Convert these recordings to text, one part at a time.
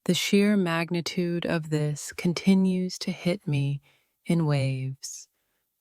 The sheer magnitude of this continues to hit me in waves.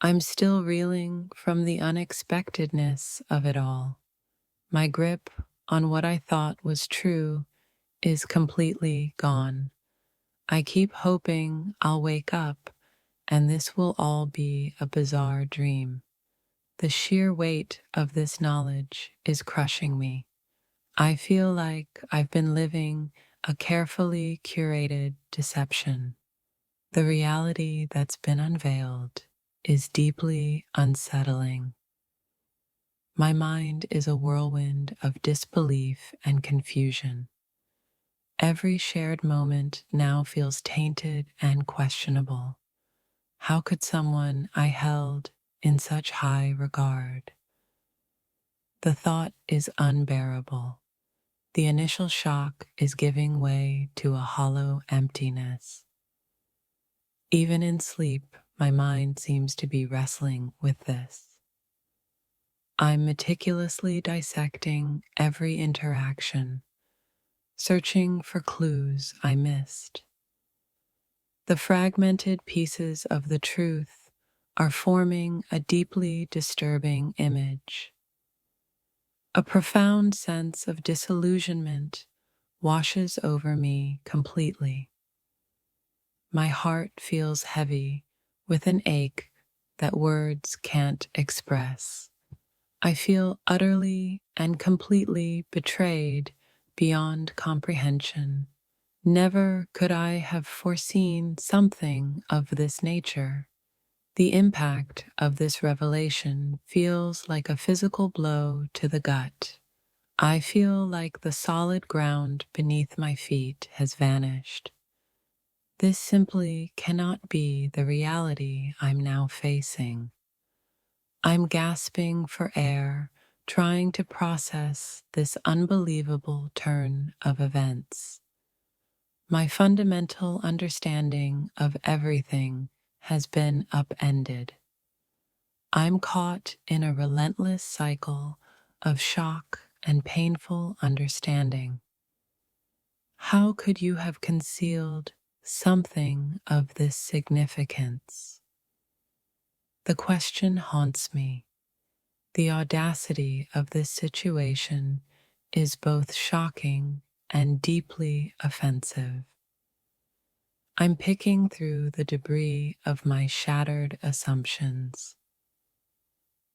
I'm still reeling from the unexpectedness of it all. My grip on what I thought was true is completely gone. I keep hoping I'll wake up and this will all be a bizarre dream. The sheer weight of this knowledge is crushing me. I feel like I've been living a carefully curated deception. The reality that's been unveiled is deeply unsettling. My mind is a whirlwind of disbelief and confusion. Every shared moment now feels tainted and questionable. How could someone I held in such high regard? The thought is unbearable. The initial shock is giving way to a hollow emptiness. Even in sleep, my mind seems to be wrestling with this. I'm meticulously dissecting every interaction, searching for clues I missed. The fragmented pieces of the truth are forming a deeply disturbing image. A profound sense of disillusionment washes over me completely. My heart feels heavy with an ache that words can't express. I feel utterly and completely betrayed beyond comprehension. Never could I have foreseen something of this nature. The impact of this revelation feels like a physical blow to the gut. I feel like the solid ground beneath my feet has vanished. This simply cannot be the reality I'm now facing. I'm gasping for air, trying to process this unbelievable turn of events. My fundamental understanding of everything has been upended. I'm caught in a relentless cycle of shock and painful understanding. How could you have concealed something of this significance? The question haunts me. The audacity of this situation is both shocking and deeply offensive. I'm picking through the debris of my shattered assumptions.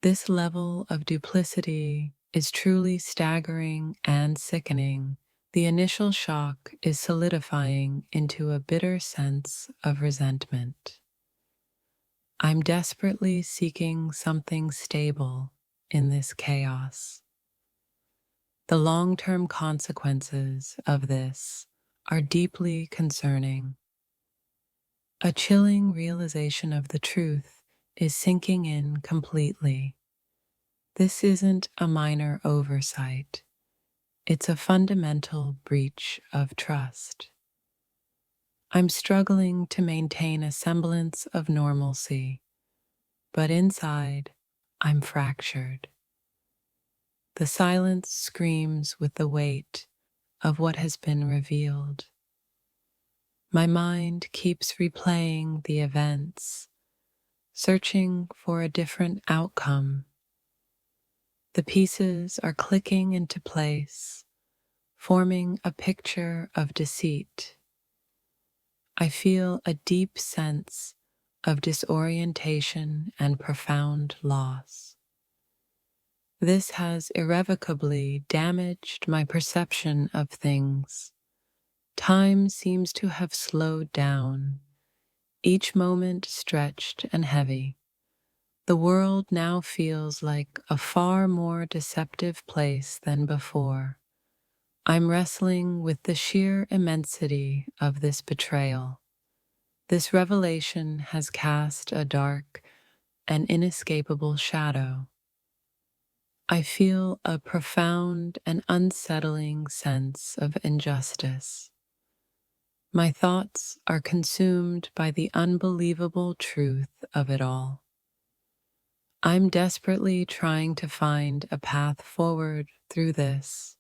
This level of duplicity is truly staggering and sickening. The initial shock is solidifying into a bitter sense of resentment. I'm desperately seeking something stable in this chaos. The long-term consequences of this are deeply concerning. A chilling realization of the truth is sinking in completely. This isn't a minor oversight. It's a fundamental breach of trust. I'm struggling to maintain a semblance of normalcy, but inside, I'm fractured. The silence screams with the weight of what has been revealed. My mind keeps replaying the events, searching for a different outcome. The pieces are clicking into place, forming a picture of deceit. I feel a deep sense of disorientation and profound loss. This has irrevocably damaged my perception of things. Time seems to have slowed down, each moment stretched and heavy. The world now feels like a far more deceptive place than before. I'm wrestling with the sheer immensity of this betrayal. This revelation has cast a dark and inescapable shadow. I feel a profound and unsettling sense of injustice. My thoughts are consumed by the unbelievable truth of it all. I'm desperately trying to find a path forward through this.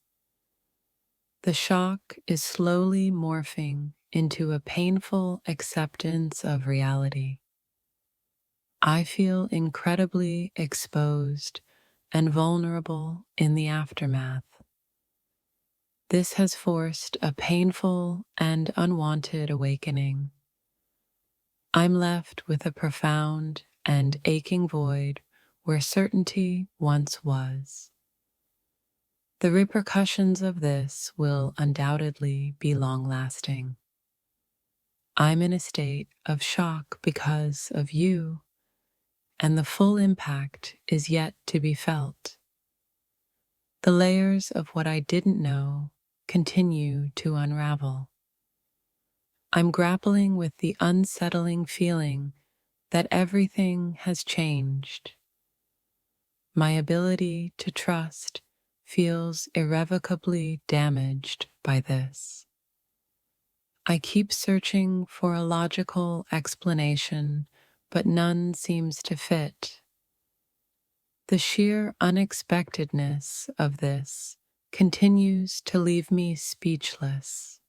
The shock is slowly morphing into a painful acceptance of reality. I feel incredibly exposed and vulnerable in the aftermath. This has forced a painful and unwanted awakening. I'm left with a profound and aching void where certainty once was. The repercussions of this will undoubtedly be long-lasting. I'm in a state of shock because of you, and the full impact is yet to be felt. The layers of what I didn't know continue to unravel. I'm grappling with the unsettling feeling that everything has changed. My ability to trust feels irrevocably damaged by this. I keep searching for a logical explanation, but none seems to fit. The sheer unexpectedness of this continues to leave me speechless.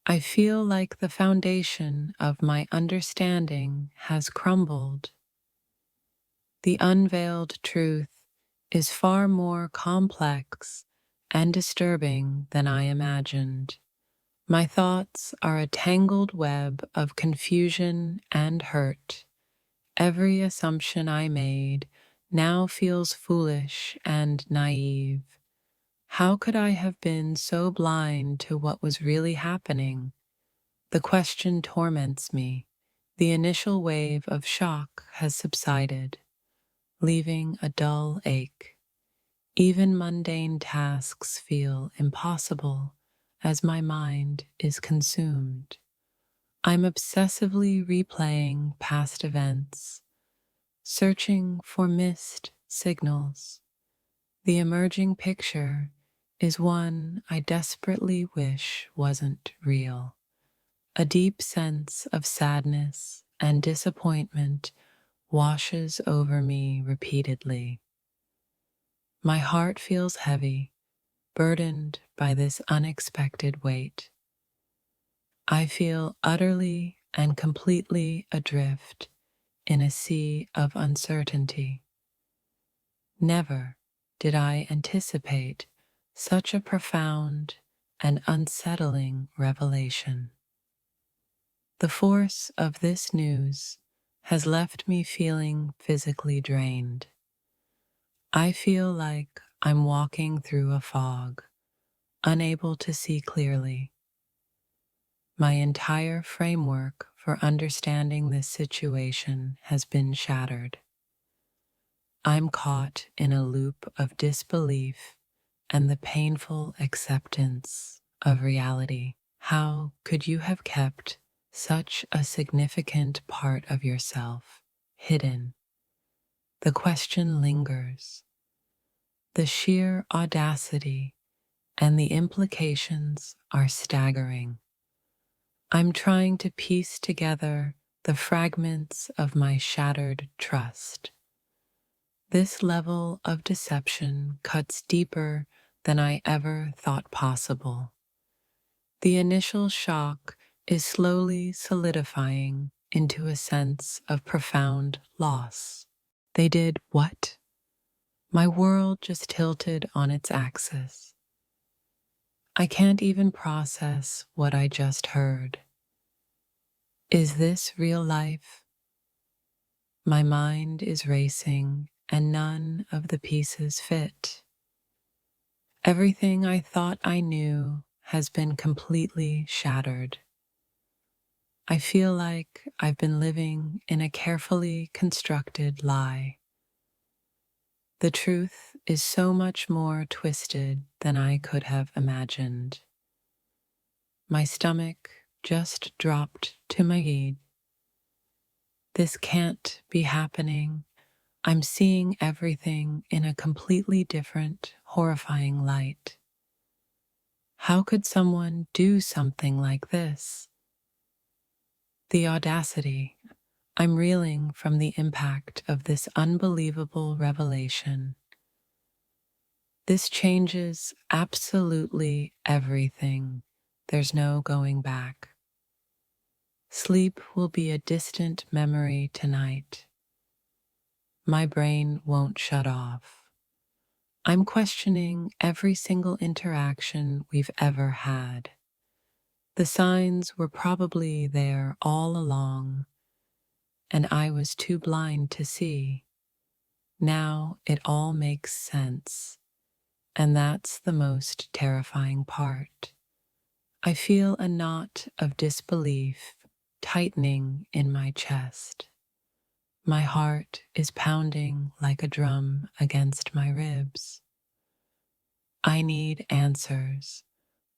I feel like the foundation of my understanding has crumbled. The unveiled truth is far more complex and disturbing than I imagined. My thoughts are a tangled web of confusion and hurt. Every assumption I made now feels foolish and naive. How could I have been so blind to what was really happening? The question torments me. The initial wave of shock has subsided, leaving a dull ache. Even mundane tasks feel impossible as my mind is consumed. I'm obsessively replaying past events, searching for missed signals. The emerging picture is one I desperately wish wasn't real. A deep sense of sadness and disappointment washes over me repeatedly. My heart feels heavy, burdened by this unexpected weight. I feel utterly and completely adrift in a sea of uncertainty. Never did I anticipate such a profound and unsettling revelation. The force of this news has left me feeling physically drained. I feel like I'm walking through a fog, unable to see clearly. My entire framework for understanding this situation has been shattered. I'm caught in a loop of disbelief and the painful acceptance of reality. How could you have kept such a significant part of yourself hidden? The question lingers. The sheer audacity and the implications are staggering. I'm trying to piece together the fragments of my shattered trust. This level of deception cuts deeper than I ever thought possible. The initial shock is slowly solidifying into a sense of profound loss. They did what? My world just tilted on its axis. I can't even process what I just heard. Is this real life? My mind is racing and none of the pieces fit. Everything I thought I knew has been completely shattered. I feel like I've been living in a carefully constructed lie. The truth is so much more twisted than I could have imagined. My stomach just dropped to my head. This can't be happening. I'm seeing everything in a completely different, horrifying light. How could someone do something like this? The audacity. I'm reeling from the impact of this unbelievable revelation. This changes absolutely everything. There's no going back. Sleep will be a distant memory tonight. My brain won't shut off. I'm questioning every single interaction we've ever had. The signs were probably there all along, and I was too blind to see. Now it all makes sense, and that's the most terrifying part. I feel a knot of disbelief tightening in my chest. My heart is pounding like a drum against my ribs. I need answers,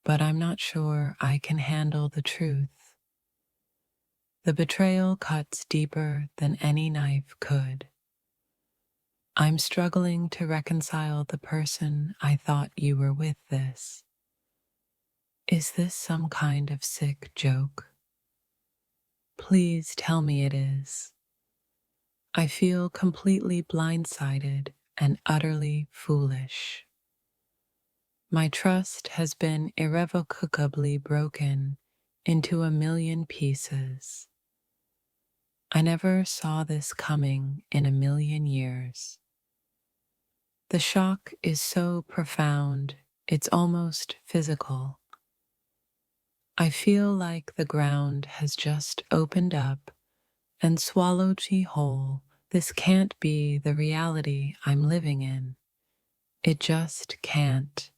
but I'm not sure I can handle the truth. The betrayal cuts deeper than any knife could. I'm struggling to reconcile the person I thought you were with this. Is this some kind of sick joke? Please tell me it is. I feel completely blindsided and utterly foolish. My trust has been irrevocably broken into a million pieces. I never saw this coming in a million years. The shock is so profound, it's almost physical. I feel like the ground has just opened up and swallowed me whole. This can't be the reality I'm living in. It just can't.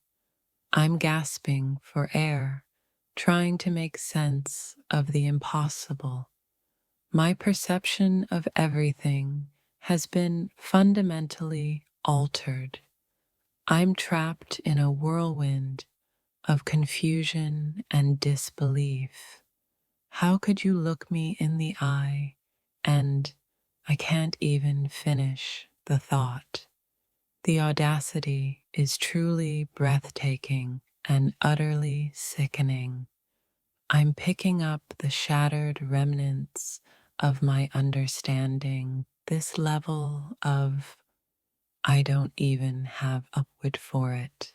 I'm gasping for air, trying to make sense of the impossible. My perception of everything has been fundamentally altered. I'm trapped in a whirlwind of confusion and disbelief. How could you look me in the eye and I can't even finish the thought? The audacity is truly breathtaking and utterly sickening. I'm picking up the shattered remnants of my understanding. This level of I don't even have a word for it.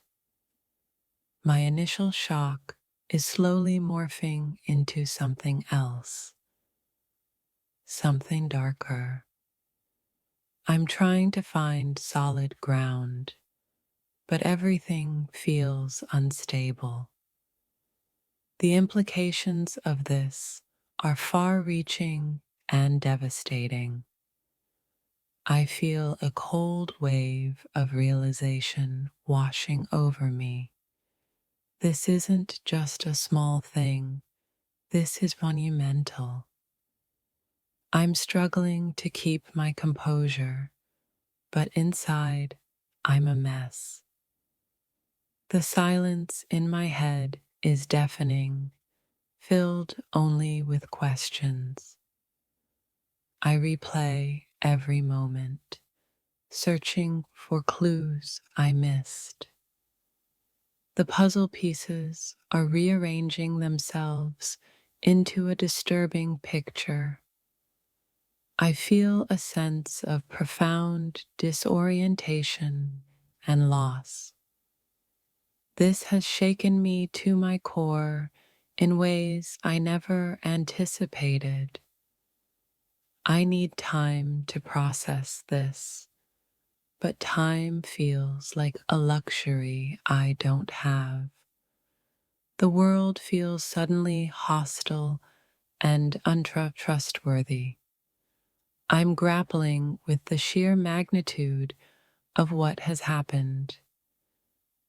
My initial shock is slowly morphing into something else, something darker. I'm trying to find solid ground, but everything feels unstable. The implications of this are far-reaching and devastating. I feel a cold wave of realization washing over me. This isn't just a small thing. This is monumental. I'm struggling to keep my composure, but inside, I'm a mess. The silence in my head is deafening, filled only with questions. I replay every moment, searching for clues I missed. The puzzle pieces are rearranging themselves into a disturbing picture. I feel a sense of profound disorientation and loss. This has shaken me to my core in ways I never anticipated. I need time to process this, but time feels like a luxury I don't have. The world feels suddenly hostile and untrustworthy. I'm grappling with the sheer magnitude of what has happened.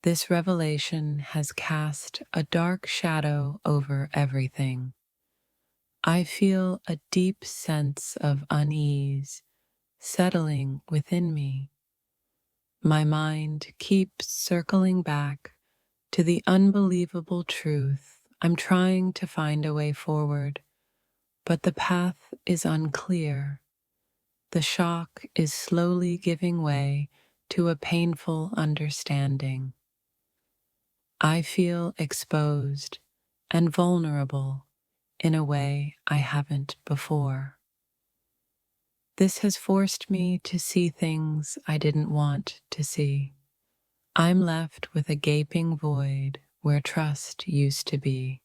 This revelation has cast a dark shadow over everything. I feel a deep sense of unease settling within me. My mind keeps circling back to the unbelievable truth. I'm trying to find a way forward, but the path is unclear. The shock is slowly giving way to a painful understanding. I feel exposed and vulnerable in a way I haven't before. This has forced me to see things I didn't want to see. I'm left with a gaping void where trust used to be.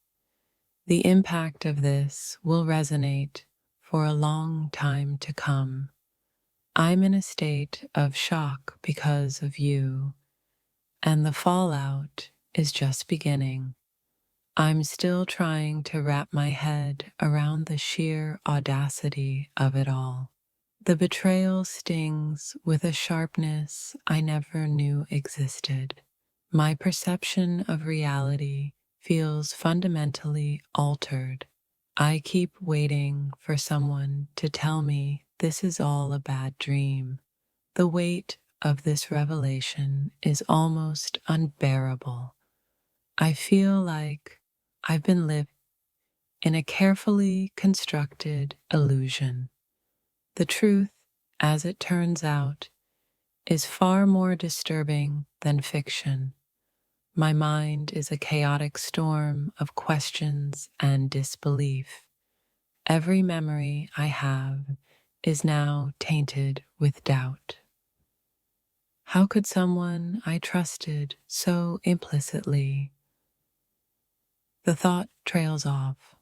The impact of this will resonate for a long time to come. I'm in a state of shock because of you, and the fallout is just beginning. I'm still trying to wrap my head around the sheer audacity of it all. The betrayal stings with a sharpness I never knew existed. My perception of reality feels fundamentally altered. I keep waiting for someone to tell me this is all a bad dream. The weight of this revelation is almost unbearable. I feel like I've been living in a carefully constructed illusion. The truth, as it turns out, is far more disturbing than fiction. My mind is a chaotic storm of questions and disbelief. Every memory I have is now tainted with doubt. How could someone I trusted so implicitly? The thought trails off.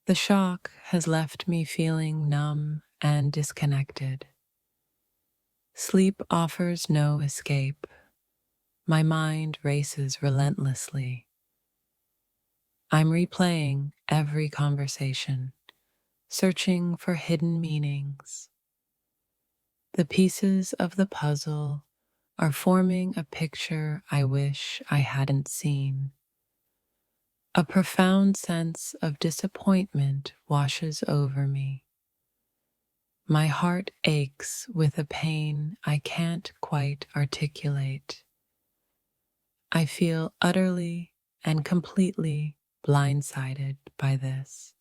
The shock has left me feeling numb and disconnected. Sleep offers no escape. My mind races relentlessly. I'm replaying every conversation, searching for hidden meanings. The pieces of the puzzle are forming a picture I wish I hadn't seen. A profound sense of disappointment washes over me. My heart aches with a pain I can't quite articulate. I feel utterly and completely blindsided by this.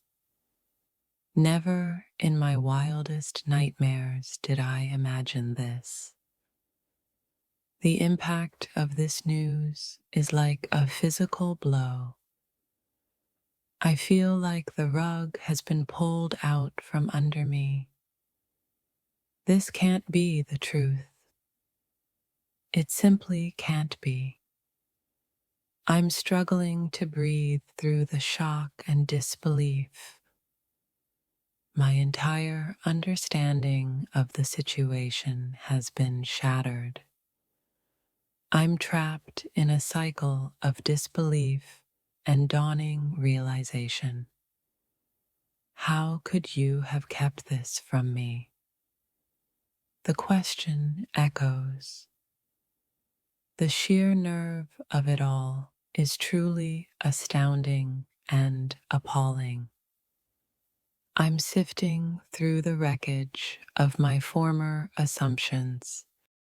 Never in my wildest nightmares did I imagine this. The impact of this news is like a physical blow. I feel like the rug has been pulled out from under me. This can't be the truth. It simply can't be. I'm struggling to breathe through the shock and disbelief. My entire understanding of the situation has been shattered. I'm trapped in a cycle of disbelief and dawning realization. How could you have kept this from me? The question echoes. The sheer nerve of it all is truly astounding and appalling. I'm sifting through the wreckage of my former assumptions,